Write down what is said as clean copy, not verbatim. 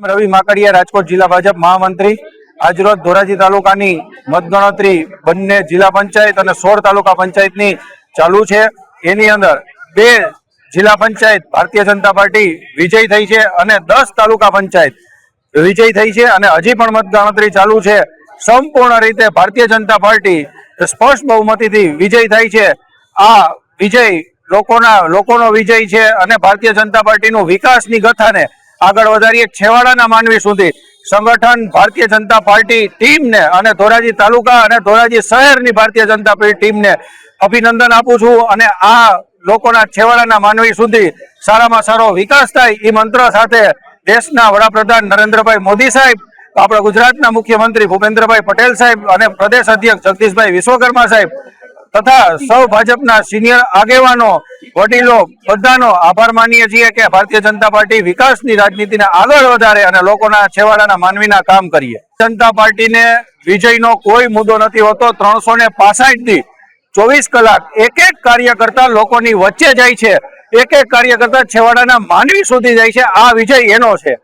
રવિ માકડિયા, રાજકોટ જિલ્લા ભાજપ મહામંત્રી। આજરોજ ધોરાજી તાલુકાની મતગણતરી બંને જિલ્લા પંચાયત અને 16 તાલુકા પંચાયતની ચાલુ છે। એની અંદર 2 જિલ્લા પંચાયત ભારતીય જનતા પાર્ટી વિજય થઈ છે અને 10 તાલુકા પંચાયત વિજય થઈ છે અને હજી પણ મતગણતરી ચાલુ છે। સંપૂર્ણ રીતે ભારતીય જનતા પાર્ટી સ્પષ્ટ બહુમતીથી વિજય થઈ છે। આ વિજય લોકોનો વિજય છે અને ભારતીય જનતા પાર્ટીનું વિકાસની ગથાને આગળ વધારીએ છેવાડાના માનવી સુધી સંગઠન ભારતીય જનતા પાર્ટી ટીમને અને ધોરાજી તાલુકા અને ધોરાજી શહેરની ભારતીય જનતા પાર્ટી ટીમને અભિનંદન આપું છું અને આ લોકોના છેવાડાના માનવી સુધી સારામાં સારો વિકાસ થાય એ મંત્ર સાથે દેશના વડાપ્રધાન નરેન્દ્રભાઈ મોદી સાહેબ, આપણા ગુજરાતના મુખ્યમંત્રી ભૂપેન્દ્રભાઈ પટેલ સાહેબ અને પ્રદેશ અધ્યક્ષ જગદીશભાઈ વિશ્વકર્મા સાહેબ તથા સૌ ભાજપના સિનિયર આગેવાનો વડીલો બધાનો આભાર માનીએ છીએ કે ભારતીય જનતા પાર્ટી વિકાસની રાજનીતિને આગળ વધારે અને લોકોના છેવાડાના માનવીના કામ કરીએ। જનતા પાર્ટીને વિજયનો કોઈ મુદ્દો નથી હોતો। 365 દી 24 કલાક એક કાર્યકર્તા લોકોની વચ્ચે જાય છે, એક કાર્યકર્તા છેવાડાના માનવી સુધી જાય છે। આ વિજય એનો છે।